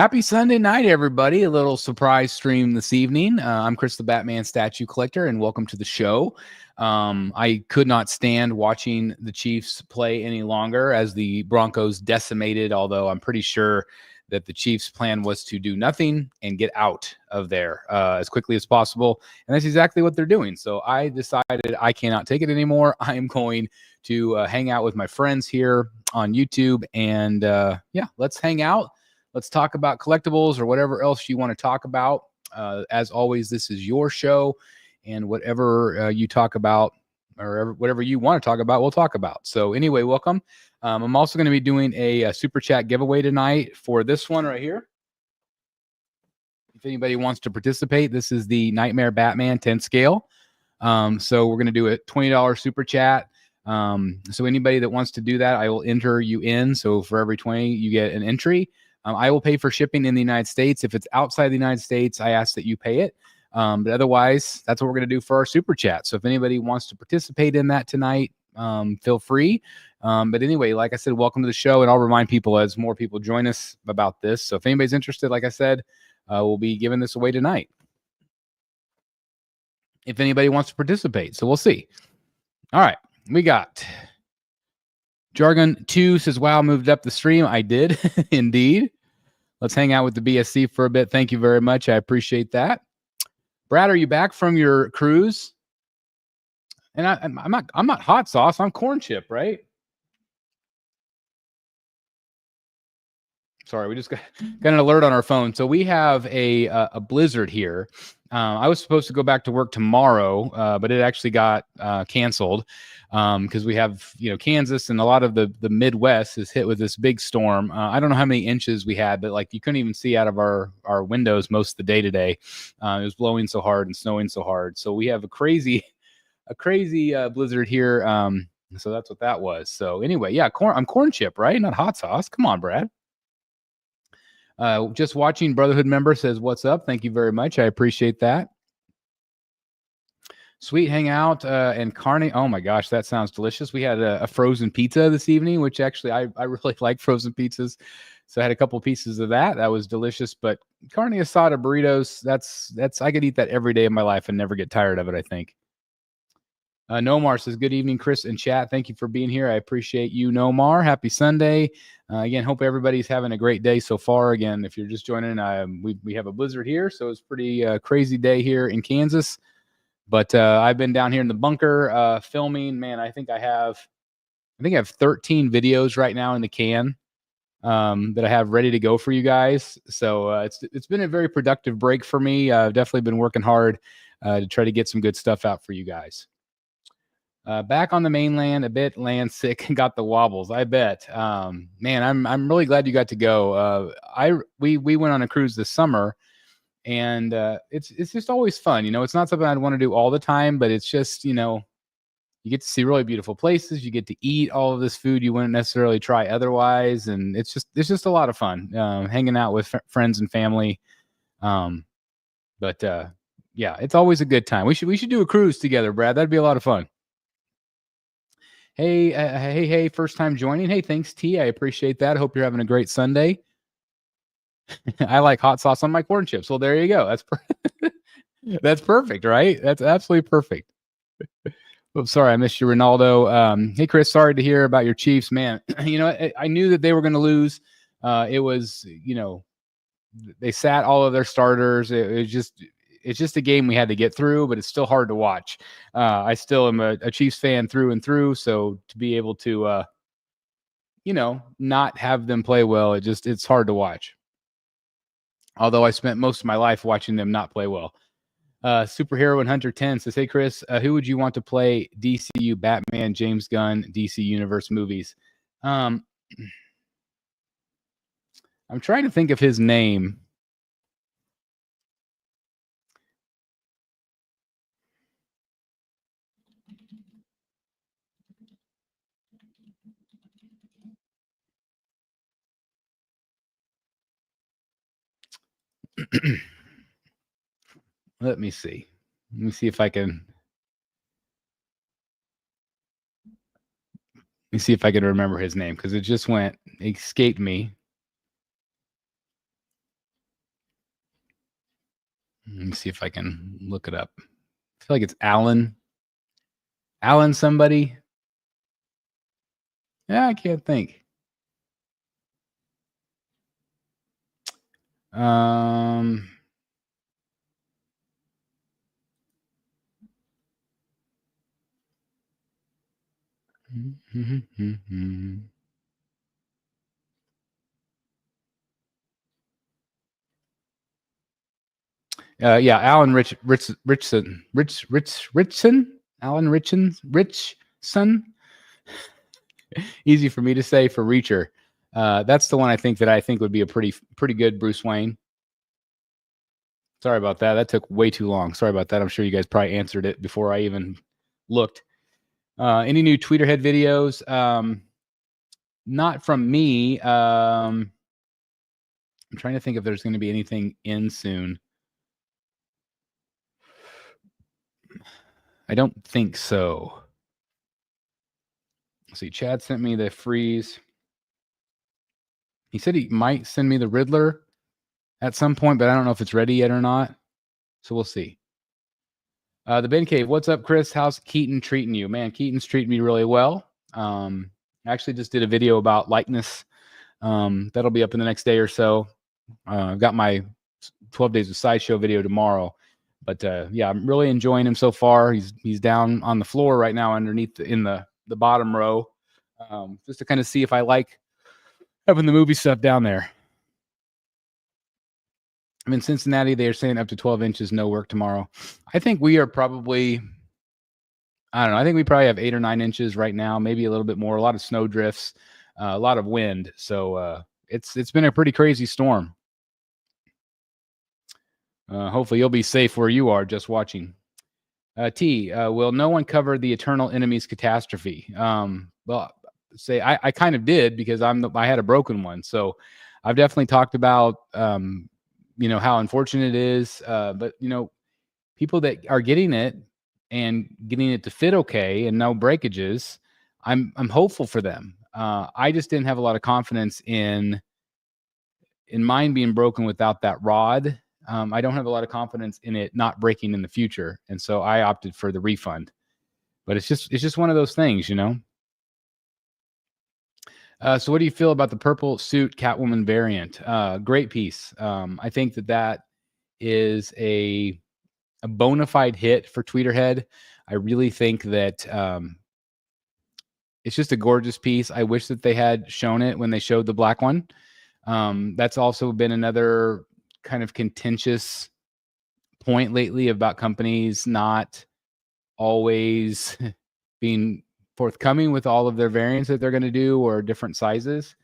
Happy Sunday night, everybody. A little surprise stream this evening. I'm Chris the Batman Statue Collector, and welcome to the show. I could not stand watching the Chiefs play any longer as the Broncos decimated, although I'm pretty sure that the Chiefs' plan was to do nothing and get out of there as quickly as possible. And that's exactly what they're doing. So I decided I cannot take it anymore. I am going to hang out with my friends here on YouTube. And yeah, let's hang out. Let's talk about collectibles or whatever else you want to talk about. As always, this is your show. And whatever you talk about or whatever you want to talk about, we'll talk about. So anyway, welcome. I'm also going to be doing a super chat giveaway tonight for this one right here. If anybody wants to participate, this is the Nightmare Batman 10 scale. So we're going to do a $20 super chat. So anybody that wants to do that, I will enter you in. So for every 20, you get an entry. I will pay for shipping in the United States. If it's outside the United States, I ask that you pay it. But otherwise, that's what we're going to do for our super chat. So if anybody wants to participate in that tonight, feel free. But anyway, like I said, welcome to the show. And I'll remind people as more people join us about this. So if anybody's interested, like I said, we'll be giving this away tonight. If anybody wants to participate. So we'll see. All right. We got Jargon 2 says, wow, moved up the stream. I did indeed. Let's hang out with the BSC for a bit. Thank you very much. I appreciate that. Brad, are you back from your cruise? And I'm not hot sauce. I'm corn chip, right? Sorry, we just got an alert on our phone. So we have a blizzard here. I was supposed to go back to work tomorrow, but it actually got canceled because we have, Kansas and a lot of the Midwest is hit with this big storm. I don't know how many inches we had, but like you couldn't even see out of our windows most of the day today. It was blowing so hard and snowing so hard. So we have a crazy blizzard here. So that's what that was. So anyway, yeah, I'm corn chip, right? Not hot sauce. Come on, Brad. Just watching, Brotherhood member says, what's up? Thank you very much. I appreciate that. Sweet hangout and carne. Oh my gosh, that sounds delicious. We had a frozen pizza this evening, which actually I really like frozen pizzas. So I had a couple pieces of that. That was delicious. But carne asada burritos, that's I could eat that every day of my life and never get tired of it, I think. Nomar says, good evening, Chris and chat. Thank you for being here. I appreciate you, Nomar. Happy Sunday. Again, hope everybody's having a great day so far. Again, if you're just joining, we have a blizzard here, so it's a pretty crazy day here in Kansas. But I've been down here in the bunker filming. Man, I think I have 13 videos right now in the can that I have ready to go for you guys. So it's been a very productive break for me. I've definitely been working hard to try to get some good stuff out for you guys. Back on the mainland, a bit land sick and got the wobbles. I bet. Man, I'm really glad you got to go. We went on a cruise this summer, and it's just always fun. It's not something I'd want to do all the time, but it's just you get to see really beautiful places. You get to eat all of this food you wouldn't necessarily try otherwise, and it's just a lot of fun hanging out with friends and family. But yeah, it's always a good time. We should do a cruise together, Brad. That'd be a lot of fun. Hey, first time joining. Hey, thanks, T. I appreciate that. I hope you're having a great Sunday. I like hot sauce on my corn chips. Well, there you go. That's perfect, right? That's absolutely perfect. Oh, sorry, I missed you, Ronaldo. Hey, Chris, sorry to hear about your Chiefs, man. I knew that they were going to lose. It was, they sat all of their starters. It's just a game we had to get through, but it's still hard to watch. I still am a Chiefs fan through and through. So to be able to, not have them play well, it's hard to watch. Although I spent most of my life watching them not play well. Superhero and Hunter 10 says, hey, Chris, who would you want to play DCU Batman, James Gunn, DC Universe movies? I'm trying to think of his name. Let me see. Let me see if I can. Let me see if I can remember his name because it escaped me. Let me see if I can look it up. I feel like it's Alan. Alan somebody. Yeah, I can't think. Yeah, Alan Richson. Alan Richson. Easy for me to say for Reacher. That's the one I think would be a pretty good Bruce Wayne. Sorry about that. That took way too long. Sorry about that. I'm sure you guys probably answered it before I even looked. Any new Tweeterhead videos? Not from me. I'm trying to think if there's going to be anything in soon. I don't think so. Let's see. Chad sent me the freeze. He said he might send me the Riddler at some point, but I don't know if it's ready yet or not. So we'll see. The Ben Cave. What's up, Chris? How's Keaton treating you? Man, Keaton's treating me really well. I actually just did a video about likeness. That'll be up in the next day or so. I've got my 12 Days of Sideshow video tomorrow. But yeah, I'm really enjoying him so far. He's down on the floor right now underneath in the bottom row, just to kind of see if I like having the movie stuff down there. I'm in Cincinnati. They are saying up to 12 inches, no work tomorrow. I think we are probably, I don't know. I think we probably have 8 or 9 inches right now, maybe a little bit more. A lot of snow drifts, a lot of wind. So it's been a pretty crazy storm. Hopefully you'll be safe where you are just watching. Will no one cover the Eternal Enemies catastrophe? Well, say I kind of did because I had a broken one. So I've definitely talked about, how unfortunate it is. But, people that are getting it and getting it to fit okay and no breakages, I'm hopeful for them. I just didn't have a lot of confidence in mine being broken without that rod. I don't have a lot of confidence in it not breaking in the future, and so I opted for the refund. But it's just one of those things, So what do you feel about the purple suit Catwoman variant? Great piece. I think that is a bona fide hit for Tweeterhead. I really think that it's just a gorgeous piece. I wish that they had shown it when they showed the black one. That's also been another kind of contentious point lately about companies not always being forthcoming with all of their variants that they're going to do or different sizes.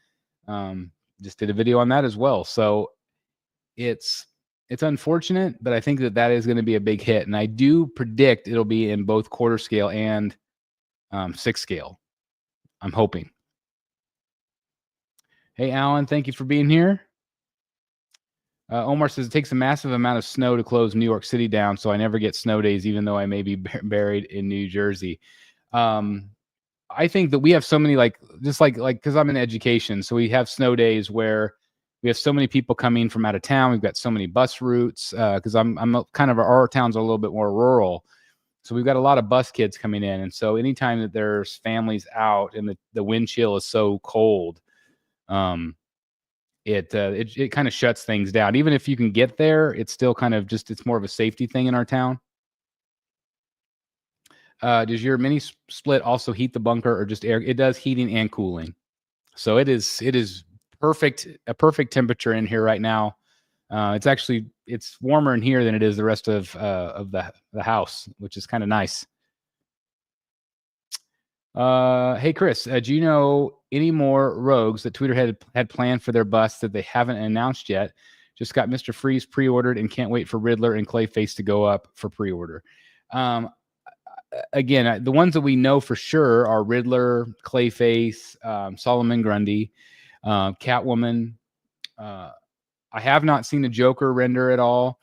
Just did a video on that as well. So it's unfortunate, but I think that is going to be a big hit. And I do predict it'll be in both quarter scale and 6 scale. I'm hoping. Hey, Alan, thank you for being here. Omar says it takes a massive amount of snow to close New York City down, so I never get snow days, even though I may be buried in New Jersey. I think that we have so many, because I'm in education, so we have snow days where we have so many people coming from out of town. We've got so many bus routes because I'm kind of, our town's a little bit more rural, so we've got a lot of bus kids coming in, and so anytime that there's families out and the wind chill is so cold, it kind of shuts things down. Even if you can get there, it's still kind of it's more of a safety thing in our town. Does your mini split also heat the bunker or just air? It does heating and cooling. So it is perfect, a perfect temperature in here right now. It's warmer in here than it is the rest of the house, which is kind of nice. Hey, Chris, do you know any more rogues that Tweeter had planned for their bust that they haven't announced yet? Just got Mr. Freeze pre-ordered and can't wait for Riddler and Clayface to go up for pre-order. Again, the ones that we know for sure are Riddler, Clayface, Solomon Grundy, Catwoman. I have not seen a Joker render at all.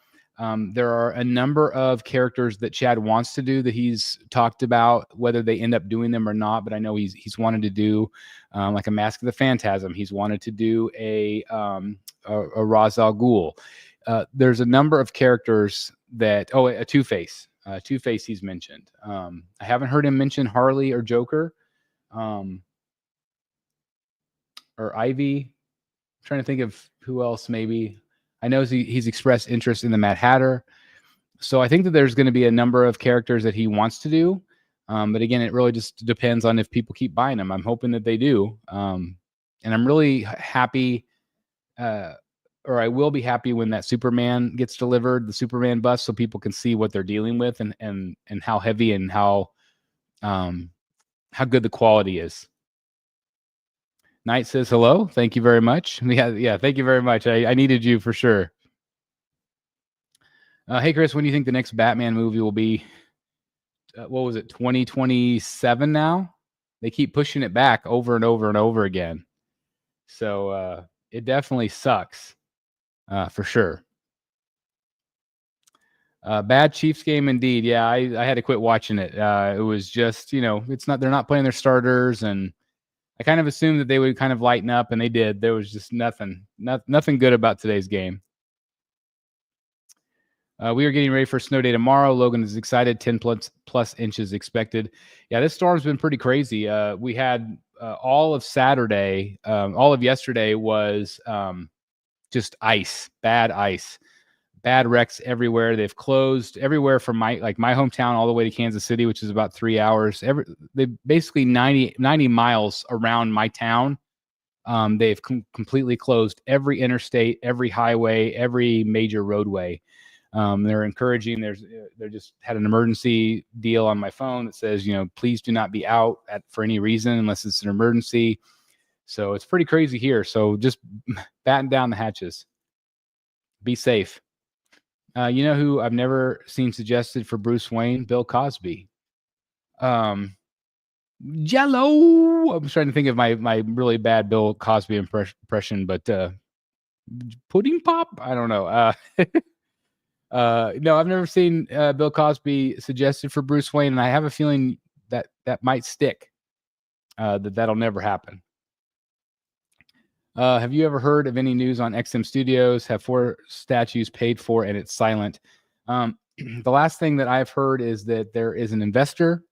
There are a number of characters that Chad wants to do that he's talked about, whether they end up doing them or not. But I know he's wanted to do like a Mask of the Phantasm. He's wanted to do a Ra's al Ghul. there's a number of characters that, a Two-Face. Two-Face he's mentioned. I haven't heard him mention Harley or Joker, or Ivy. I'm trying to think of who else maybe. I know he's expressed interest in the Mad Hatter. So I think that there's going to be a number of characters that he wants to do. But again, it really just depends on if people keep buying them. I'm hoping that they do. And I'm really happy, or I will be happy when that Superman gets delivered, the Superman bust, so people can see what they're dealing with and how heavy and how good the quality is. Knight says hello. Thank you very much. Yeah. Thank you very much. I needed you for sure. Hey, Chris, when do you think the next Batman movie will be? What was it, 2027 now? They keep pushing it back over and over and over again. So it definitely sucks, for sure. Bad Chiefs game indeed. Yeah, I had to quit watching it. It was just, they're not playing their starters, and I kind of assumed that they would kind of lighten up, and they did. There was just nothing good about today's game. We are getting ready for a snow day tomorrow. Logan is excited. 10 plus inches expected. Yeah, this storm's been pretty crazy. We had all of Saturday, all of yesterday was just ice, bad wrecks everywhere. They've closed everywhere from my hometown all the way to Kansas City, which is about 3 hours. They basically 90 miles around my town. They've completely closed every interstate, every highway, every major roadway. They're encouraging. They just had an emergency deal on my phone that says, please do not be out for any reason unless it's an emergency. So it's pretty crazy here. So just batten down the hatches. Be safe. You know who I've never seen suggested for Bruce Wayne? Bill Cosby. Jello. I'm trying to think of my really bad Bill Cosby impression, but pudding pop. I don't know. No, I've never seen Bill Cosby suggested for Bruce Wayne, and I have a feeling that might stick. That'll never happen. Have you ever heard of any news on XM Studios? Have 4 statues paid for and it's silent? The last thing that I've heard is that there is an investor.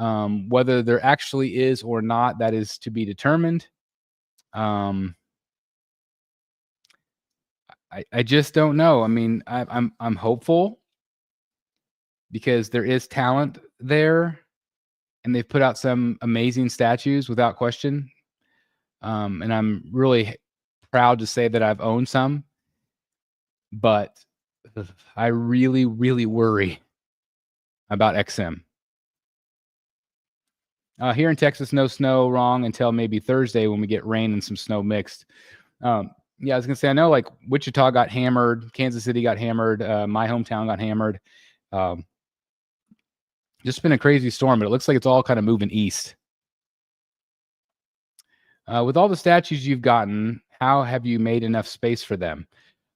Whether there actually is or not, that is to be determined. I just don't know. I mean, I'm hopeful because there is talent there, and they've put out some amazing statues without question. And I'm really proud to say that I've owned some, but I really, really worry about XM. Here in Texas, no snow, wrong, until maybe Thursday when we get rain and some snow mixed. Yeah, I was going to say, I know like Wichita got hammered, Kansas City got hammered, my hometown got hammered. Just been a crazy storm, but it looks like it's all kind of moving east. With all the statues you've gotten, how have you made enough space for them?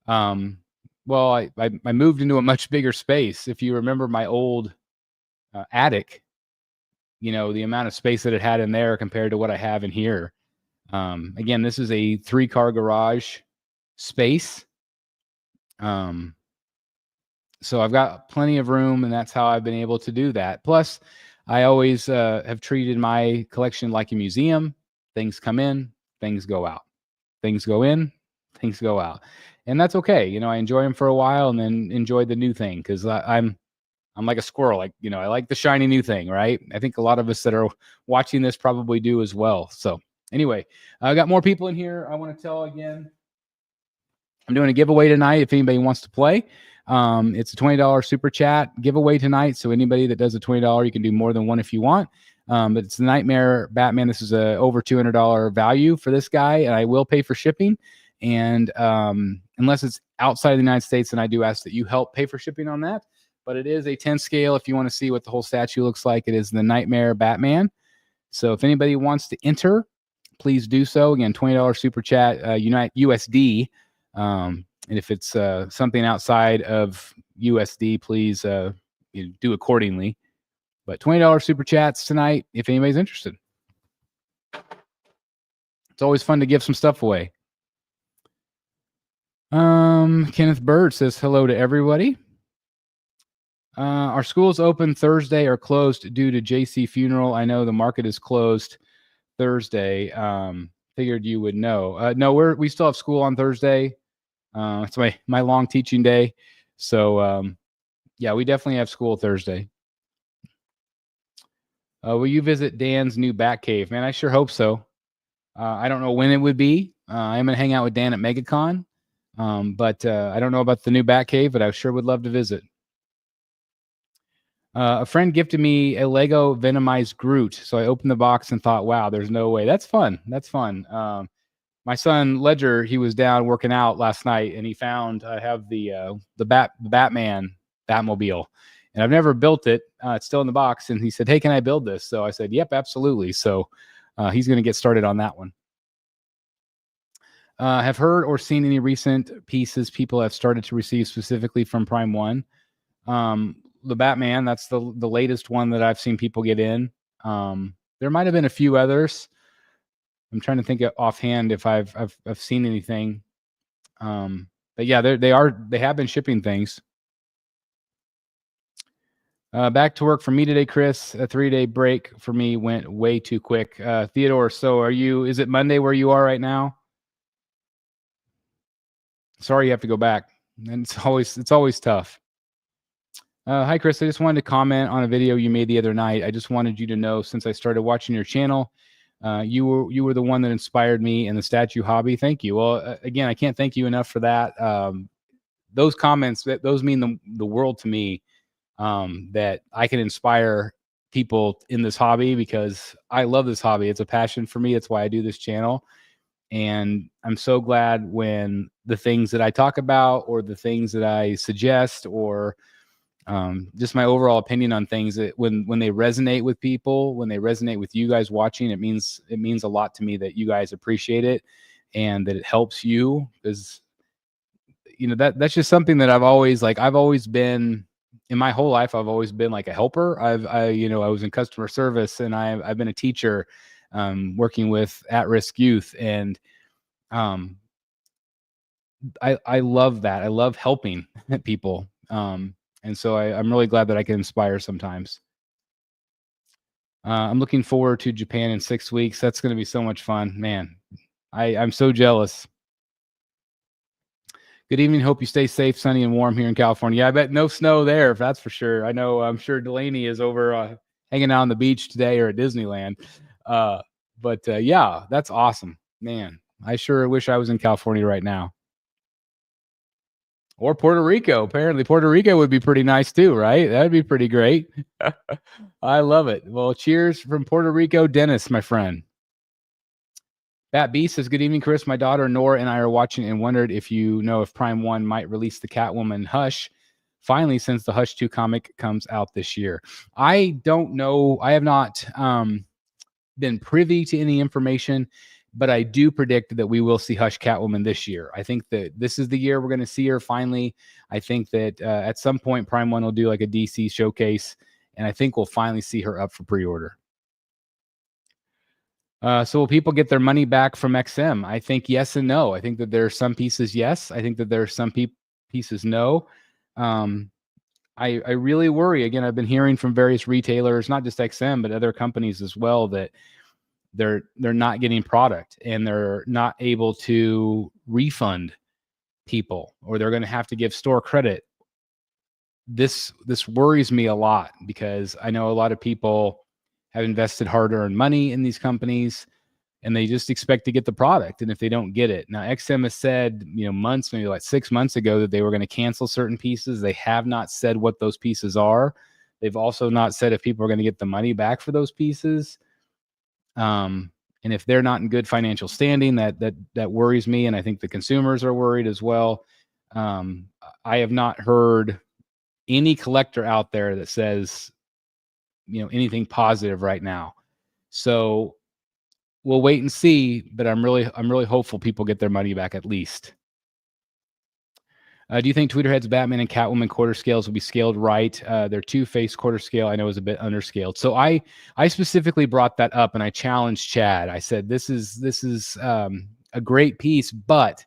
Well, I moved into a much bigger space. If you remember my old attic, the amount of space that it had in there compared to what I have in here. Again, this is a 3-car garage space. So I've got plenty of room, and that's how I've been able to do that. Plus, I always have treated my collection like a museum. Things come in, things go out. Things go in, things go out. And that's okay. I enjoy them for a while and then enjoy the new thing because I'm like a squirrel. I like the shiny new thing, right? I think a lot of us that are watching this probably do as well. So anyway, I got more people in here. I want to tell again, I'm doing a giveaway tonight if anybody wants to play. It's a $20 super chat giveaway tonight. So anybody that does a $20, you can do more than one if you want. But it's the Nightmare Batman. This is a over $200 value for this guy, and I will pay for shipping. And unless it's outside of the United States, then I do ask that you help pay for shipping on that. But it is a 10 scale. If you want to see what the whole statue looks like, it is the Nightmare Batman. So if anybody wants to enter, please do so. Again, $20 super chat, USD. And if it's something outside of USD, please do accordingly. But $20 super chats tonight if anybody's interested. It's always fun to give some stuff away. Kenneth Bird says hello to everybody. Our schools open Thursday or closed due to JC funeral. I know the market is closed Thursday. Figured you would know. No, we still have school on Thursday. It's my long teaching day. So yeah, we definitely have school Thursday. Will you visit Dan's new Bat Cave? Man, I sure hope so. I don't know when it would be. I'm gonna hang out with Dan at MegaCon, but I don't know about the new Bat Cave, but I sure would love to visit. A friend gifted me a Lego Venomized Groot, so I opened the box and thought, "Wow, there's no way." That's fun. That's fun. My son Ledger, he was down working out last night, and he found I have the Batman Batmobile, and I've never built it. It's still in the box, and he said, "Hey, can I build this?" So I said, "Yep, absolutely." So he's going to get started on that one. Have heard or seen any recent pieces people have started to receive specifically from Prime One? The Batman, that's the latest one that I've seen people get in. There might have been a few others. I'm trying to think offhand if I've seen anything. But yeah, they have been shipping things. Back to work for me today, Chris. A 3-day break for me went way too quick. Theodore, so is it Monday where you are right now? Sorry you have to go back. And it's always tough. Hi, Chris. I just wanted to comment on a video you made the other night. I just wanted you to know, since I started watching your channel, you were the one that inspired me in the statue hobby. Thank you. Well, again, I can't thank you enough for that. Those comments, those mean the world to me, that I can inspire people in this hobby, because I love this hobby. It's a passion for me. That's why I do this channel. And I'm so glad when the things that I talk about, or the things that I suggest, or just my overall opinion on things, that when they resonate with people, when they resonate with you guys watching, it means a lot to me that you guys appreciate it and that it helps you, because that's just something that I've always been in my whole life. I've always been like a helper. I was in customer service, and I've been a teacher, working with at-risk youth, and I love that. I love helping people. And so I'm really glad that I can inspire sometimes. I'm looking forward to Japan in 6 weeks. That's going to be so much fun, man. I'm so jealous. Good evening. Hope you stay safe, sunny, and warm here in California. Yeah, I bet no snow there, that's for sure. I'm sure Delaney is over hanging out on the beach today or at Disneyland. But yeah, that's awesome, man. I sure wish I was in California right now. Or Puerto Rico. Apparently, Puerto Rico would be pretty nice too, right? That'd be pretty great. I love it. Well, cheers from Puerto Rico, Dennis, my friend. Bat B says, good evening, Chris. My daughter Nora and I are watching and wondered if you know if Prime One might release the Catwoman Hush finally, since the Hush 2 comic comes out this year. I don't know. I have not been privy to any information, but I do predict that we will see Hush Catwoman this year. I think that this is the year we're going to see her finally. I think that at some point Prime One will do like a DC showcase, and I think we'll finally see her up for pre-order. So will people get their money back from XM? I think yes and no. I think that there are some pieces yes. I think that there are some pieces no. I really worry. Again, I've been hearing from various retailers, not just XM, but other companies as well, that they're not getting product and they're not able to refund people, or they're going to have to give store credit. This worries me a lot, because I know a lot of people have invested hard-earned money in these companies, and they just expect to get the product. And if they don't get it, now XM has said, months, maybe like 6 months ago, that they were going to cancel certain pieces. They have not said what those pieces are. They've also not said if people are going to get the money back for those pieces. And if they're not in good financial standing, that worries me. And I think the consumers are worried as well. I have not heard any collector out there that says, anything positive right now. So we'll wait and see, but I'm really hopeful people get their money back at least. Do you think Tweeterhead's Batman and Catwoman quarter scales will be scaled right? Their Two-Face quarter scale, I know, is a bit underscaled. So I specifically brought that up, and I challenged Chad. I said, this is a great piece, but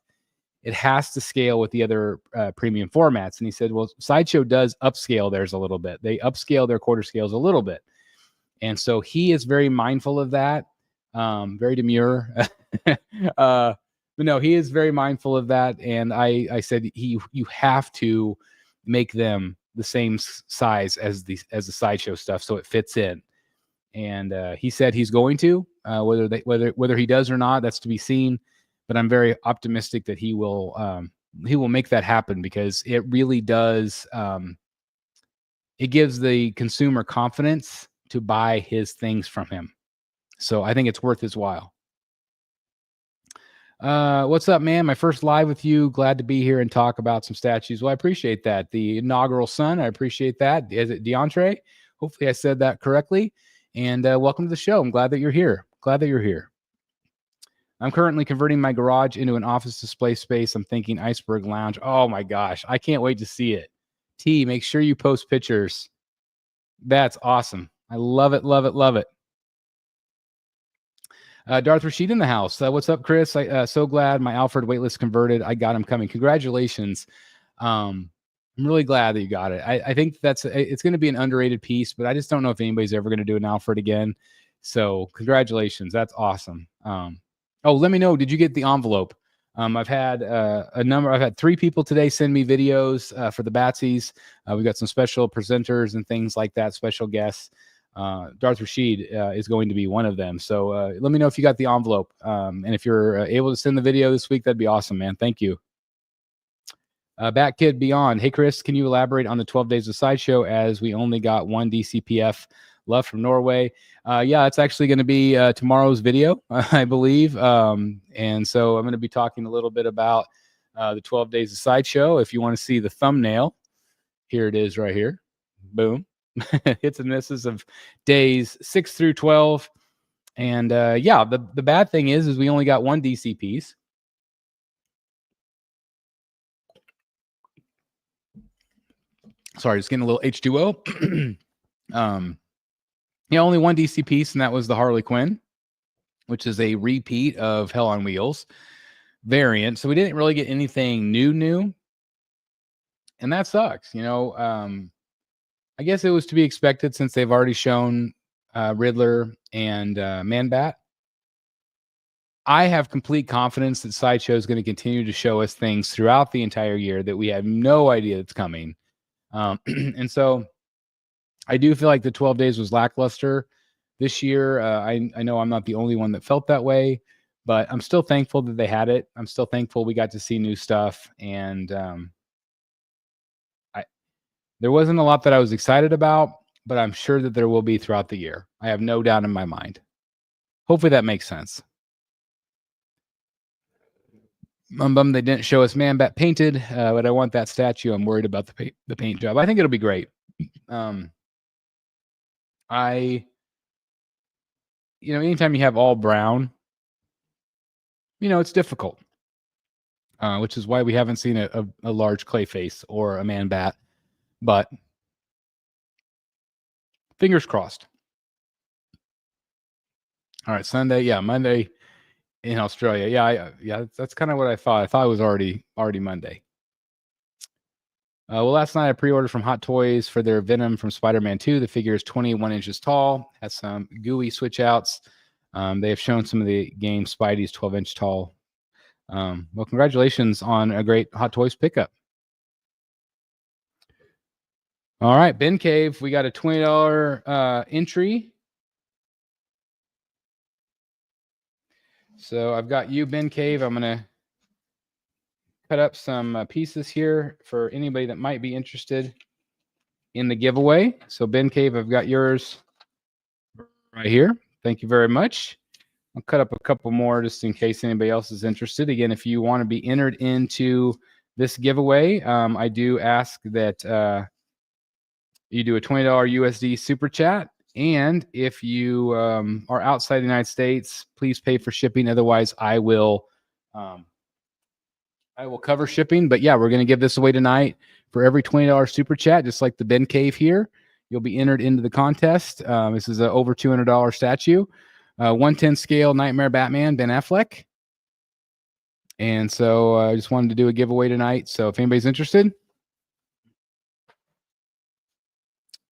it has to scale with the other premium formats. And he said, well, Sideshow does upscale theirs a little bit. They upscale their quarter scales a little bit. And so he is very mindful of that, very demure. But no, he is very mindful of that. And I said, you have to make them the same size as the Sideshow stuff so it fits in. And he said he's going to, whether he does or not, that's to be seen. But I'm very optimistic that he will make that happen, because it really does. It gives the consumer confidence to buy his things from him. So I think it's worth his while. What's up, man? My first live with you. Glad to be here and talk about some statues. Well, I appreciate that. The inaugural son, I appreciate that. Is it DeAndre? Hopefully I said that correctly. And welcome to the show. I'm glad that you're here. I'm currently converting my garage into an office display space. I'm thinking Iceberg Lounge. Oh my gosh, I can't wait to see it. T, make sure you post pictures. That's awesome. I love it, love it, love it. Darth Rashid in the house. What's up, Chris? So glad my Alfred waitlist converted. I got him coming. Congratulations. I'm really glad that you got it. I think it's going to be an underrated piece, but I just don't know if anybody's ever going to do an Alfred again. So congratulations. That's awesome. Oh, let me know. Did you get the envelope? I've had I've had 3 people today send me videos for the Batsies. We've got some special presenters and things like that, special guests. Darth Rashid is going to be one of them. So let me know if you got the envelope. And if you're able to send the video this week, that'd be awesome, man. Thank you. Bat Kid Beyond. Hey, Chris, can you elaborate on the 12 days of Sideshow, as we only got 1 DCPF left from Norway? Yeah, it's actually going to be tomorrow's video, I believe. And so I'm going to be talking a little bit about the 12 days of Sideshow. If you want to see the thumbnail, here it is right here. Boom. Hits and misses of days 6 through 12. And yeah, the bad thing is we only got 1 DC piece. Sorry, just getting a little H2O. Yeah, only 1 DC piece, and that was the Harley Quinn, which is a repeat of Hell on Wheels variant. So we didn't really get anything new. And that sucks. You know, I guess it was to be expected since they've already shown Riddler and Man-Bat. I have complete confidence that Sideshow is going to continue to show us things throughout the entire year that we have no idea that's coming. And so I do feel like the 12 days was lackluster this year. I know I'm not the only one that felt that way, but I'm still thankful that they had it. I'm still thankful we got to see new stuff. And there wasn't a lot that I was excited about, but I'm sure that there will be throughout the year. I have no doubt in my mind. Hopefully that makes sense. I'm bummed they didn't show us Man-Bat painted, but I want that statue. I'm worried about the paint job. I think it'll be great. Anytime you have all brown, it's difficult, which is why we haven't seen a large clay face or a Man-Bat, but fingers crossed. All right, Sunday. Yeah, Monday in Australia. Yeah, that's kind of what I thought. I thought it was already Monday. Well, last night I pre-ordered from Hot Toys for their Venom from Spider-Man 2. The figure is 21 inches tall, has some gooey switch outs. They have shown some of the game Spidey's 12-inch tall. Well, congratulations on a great Hot Toys pickup. All right, Ben Cave, we got a $20 entry. So I've got you, Ben Cave. I'm going to cut up some pieces here for anybody that might be interested in the giveaway. So Ben Cave, I've got yours right here. Thank you very much. I'll cut up a couple more just in case anybody else is interested. Again, if you want to be entered into this giveaway, I do ask that you do a $20 USD super chat. And if you are outside the United States, please pay for shipping. Otherwise, I will cover shipping. But yeah, we're going to give this away tonight. For every $20 super chat, just like the Ben Cave here, you'll be entered into the contest. This is an over $200 statue. 110 scale Nightmare Batman, Ben Affleck. And so I just wanted to do a giveaway tonight. So if anybody's interested,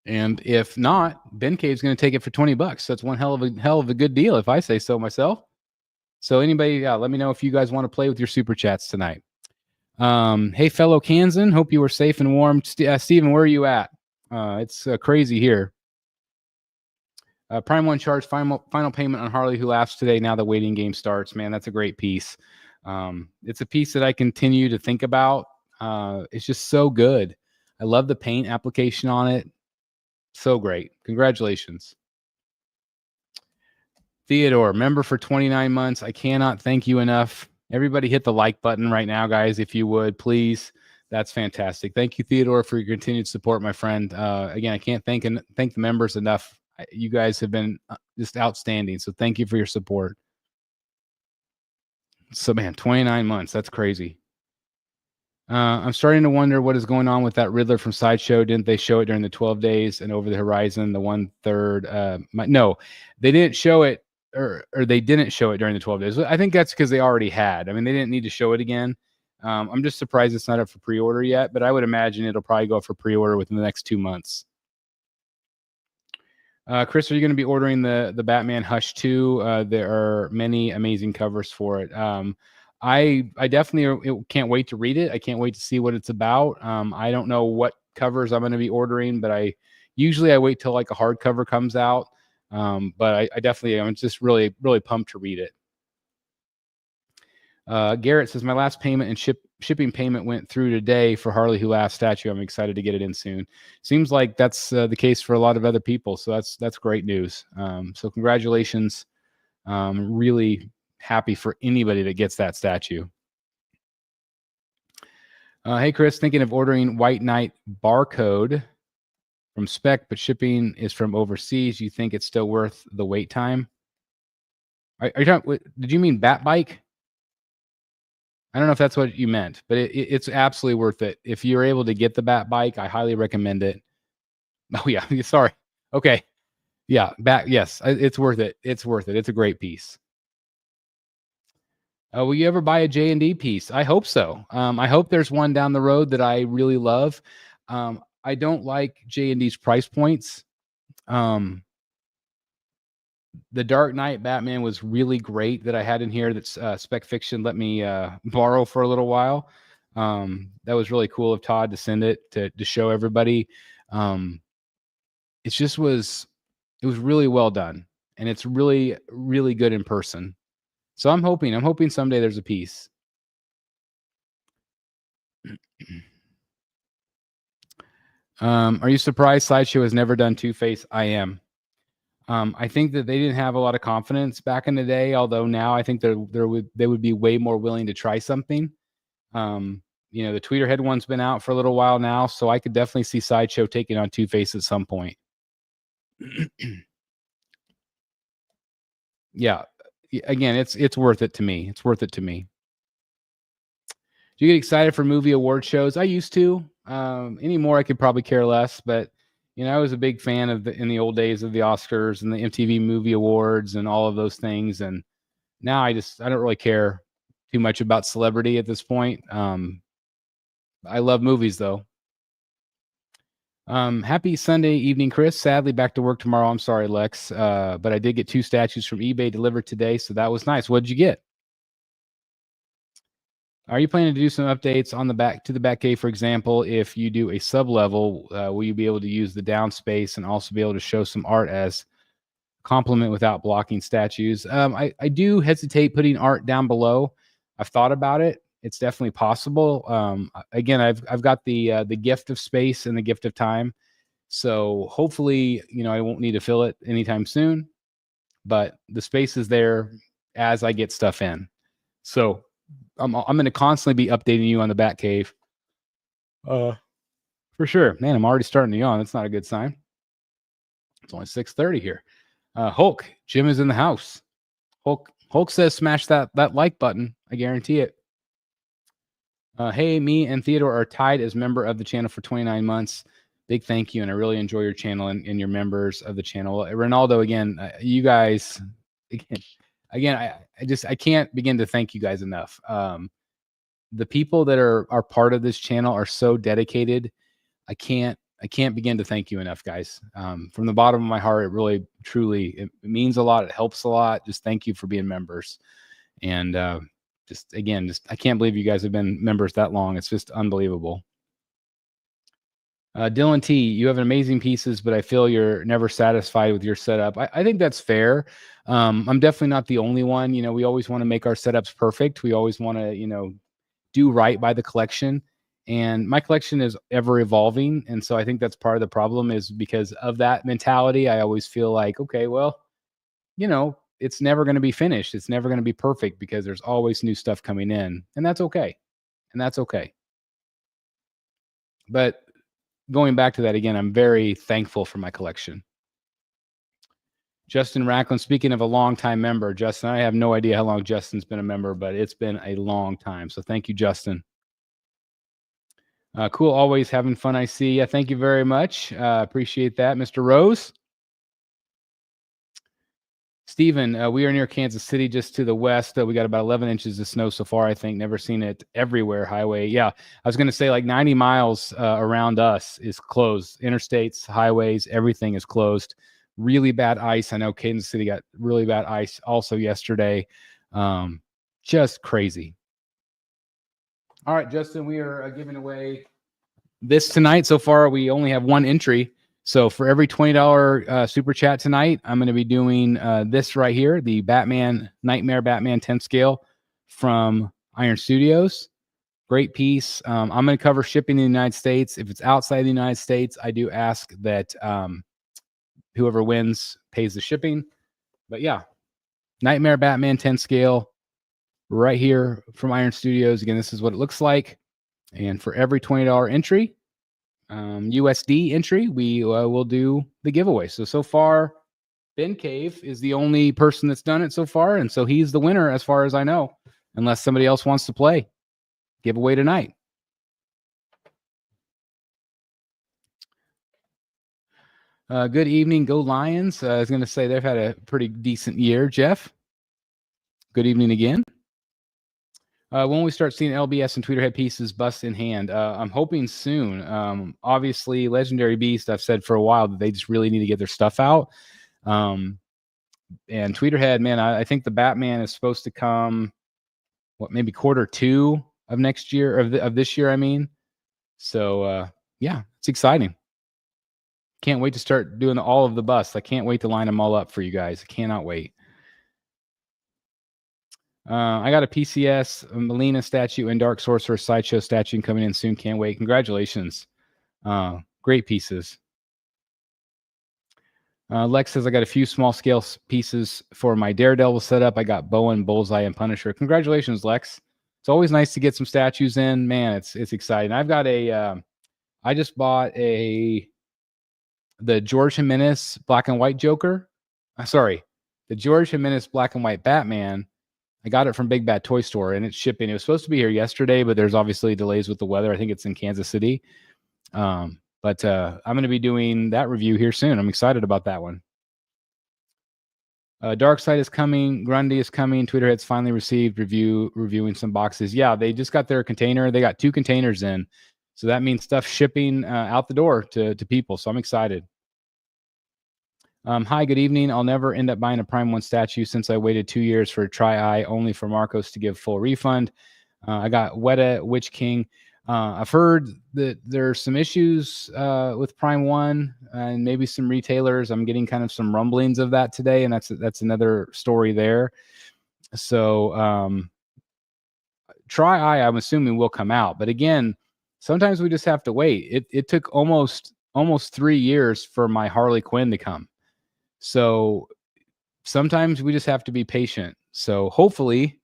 and if not, Ben Cave's going to take it for $20. That's one hell of a good deal, if I say so myself. So anybody, let me know if you guys want to play with your super chats tonight. Hey, fellow Kansan, hope you were safe and warm. Steven, where are you at? It's crazy here. Prime One charge final payment on Harley Who Laughs today. Now the waiting game starts. Man, that's a great piece. It's a piece that I continue to think about. It's just so good. I love the paint application on it. So great. Congratulations. Theodore, member for 29 months. I cannot thank you enough. Everybody hit the like button right now, guys, if you would, please. That's fantastic. Thank you, Theodore, for your continued support, my friend. Again, I can't thank the members enough. You guys have been just outstanding. So thank you for your support. So, man, 29 months. That's crazy. I'm starting to wonder what is going on with that Riddler from Sideshow. Didn't they show it during the 12 days and Over the Horizon, the 1/3? No, they didn't show it, or they didn't show it during the 12 days. I think that's because they already had. I mean, they didn't need to show it again. I'm just surprised it's not up for pre-order yet, but I would imagine it'll probably go for pre-order within the next 2 months. Chris, are you going to be ordering the Batman Hush 2? There are many amazing covers for it. I definitely can't wait to read it. I can't wait to see what it's about. I don't know what covers I'm going to be ordering, but I usually wait till like a hardcover comes out. But I definitely am just really, really pumped to read it. Garrett says, my last payment and shipping payment went through today for Harley Who Laughs statue. I'm excited to get it in soon. Seems like that's the case for a lot of other people. So that's great news. So congratulations. Really happy for anybody that gets that statue. Hey, Chris, thinking of ordering White Knight barcode from Spec, but shipping is from overseas. You think it's still worth the wait time? Are you talking, did you mean Bat Bike? I don't know if that's what you meant, but it's absolutely worth it. If you're able to get the Bat Bike, I highly recommend it. Oh, yeah. Sorry. Okay. Yeah. Yes. It's worth it. It's worth it. It's a great piece. Will you ever buy a J&D piece? I hope so. I hope there's one down the road that I really love. I don't like J&D's price points. The Dark Knight Batman was really great that I had in here. That's Spec Fiction let me borrow for a little while. That was really cool of Todd to send it to show everybody. It was really well done, and it's really, really good in person. So I'm hoping someday there's a piece. Are you surprised Sideshow has never done Two-Face? I am. I think that they didn't have a lot of confidence back in the day, although now I think they would be way more willing to try something. The Tweeterhead one's been out for a little while now, so I could definitely see Sideshow taking on Two-Face at some point. Yeah. Again, it's worth it to me. It's worth it to me. Do you get excited for movie award shows? I used to. Anymore, I could probably care less, but I was a big fan in the old days of the Oscars and the MTV Movie Awards and all of those things. And now I don't really care too much about celebrity at this point. I love movies though. Happy Sunday evening, Chris. Sadly, back to work tomorrow. I'm sorry, Lex. But I did get 2 statues from eBay delivered today, so that was nice. What did you get? Are you planning to do some updates on the Batcave, for example? If you do a sub level, will you be able to use the down space and also be able to show some art as complement without blocking statues? I do hesitate putting art down below. I've thought about it. It's definitely possible. Again, I've got the gift of space and the gift of time, so hopefully, I won't need to fill it anytime soon. But the space is there as I get stuff in. So I'm going to constantly be updating you on the Batcave. For sure. Man, I'm already starting to yawn. That's not a good sign. It's only 6:30 here. Hulk, Jim is in the house. Hulk says smash that like button. I guarantee it. Hey, me and Theodore are tied as member of the channel for 29 months. Big thank you, and I really enjoy your channel and your members of the channel. Ronaldo, again, you guys, again, I can't begin to thank you guys enough. the people that are part of this channel are so dedicated. I can't begin to thank you enough, guys. From the bottom of my heart, it really, truly, it means a lot. It helps a lot. Just thank you for being members. And I can't believe you guys have been members that long. It's just unbelievable. Dylan T, you have amazing pieces, but I feel you're never satisfied with your setup. I think that's fair. I'm definitely not the only one. You know, we always want to make our setups perfect. We always want to, you know, do right by the collection. And my collection is ever evolving. And so I think that's part of the problem, is because of that mentality. I always feel like, okay, well, you know, it's never going to be finished. It's never going to be perfect, because there's always new stuff coming in, and that's okay. But going back to that again, I'm very thankful for my collection. Justin Racklin, speaking of a long-time member, Justin, I have no idea how long Justin's been a member, but it's been a long time. So thank you, Justin. Cool, always having fun, I see. Yeah, thank you very much. Appreciate that. Mr. Rose. Stephen, we are near Kansas City, just to the west. We got about 11 inches of snow so far, I think. Never seen it everywhere. Highway. Yeah, I was going to say like 90 miles around us is closed. Interstates, highways, everything is closed. Really bad ice. I know Kansas City got really bad ice also yesterday. Just crazy. All right, Justin, we are giving away this tonight. So far, we only have one entry. So for every $20 super chat tonight, I'm going to be doing this right here, the Nightmare Batman 10 scale from Iron Studios. Great piece. I'm going to cover shipping in the United States. If it's outside the United States, I do ask that whoever wins pays the shipping. But yeah, Nightmare Batman 10 scale right here from Iron Studios. Again, this is what it looks like. And for every $20 entry, USD entry, we will do the giveaway. So far, Ben Cave is the only person that's done it so far. And so he's the winner as far as I know, unless somebody else wants to play. Giveaway tonight. Good evening, go Lions. I was going to say they've had a pretty decent year. Jeff, good evening again. When we start seeing LBS and Tweeterhead pieces bust in hand, I'm hoping soon. Obviously, Legendary Beast, I've said for a while that they just really need to get their stuff out. And Tweeterhead, man, I think the Batman is supposed to come, maybe Q2 of next year, of this year, I mean. So, yeah, it's exciting. Can't wait to start doing all of the busts. I can't wait to line them all up for you guys. I cannot wait. I got a PCS, a Melina statue, and Dark Sorcerer Sideshow statue coming in soon. Can't wait. Congratulations. Great pieces. Lex says, I got a few small scale pieces for my Daredevil setup. I got Bowen, Bullseye, and Punisher. Congratulations, Lex. It's always nice to get some statues in. Man, it's exciting. I've got I just bought the George Jimenez black and white Joker. The George Jimenez black and white Batman. I got it from Big Bad Toy Store, and it's shipping. It was supposed to be here yesterday, but there's obviously delays with the weather. I think it's in Kansas City. But I'm going to be doing that review here soon. I'm excited about that one. Darkseid is coming. Grundy is coming. Tweeterhead's finally received reviewing some boxes. Yeah, they just got their container. They got 2 containers in. So that means stuff shipping out the door to people. So I'm excited. Hi, good evening. I'll never end up buying a Prime 1 statue since I waited 2 years for a try-eye, only for Marcos to give full refund. I got Weta, Witch King. I've heard that there's some issues with Prime 1 and maybe some retailers. I'm getting kind of some rumblings of that today, and that's another story there. So try-eye, I'm assuming, will come out. But again, sometimes we just have to wait. It took almost 3 years for my Harley Quinn to come. So sometimes we just have to be patient. So hopefully,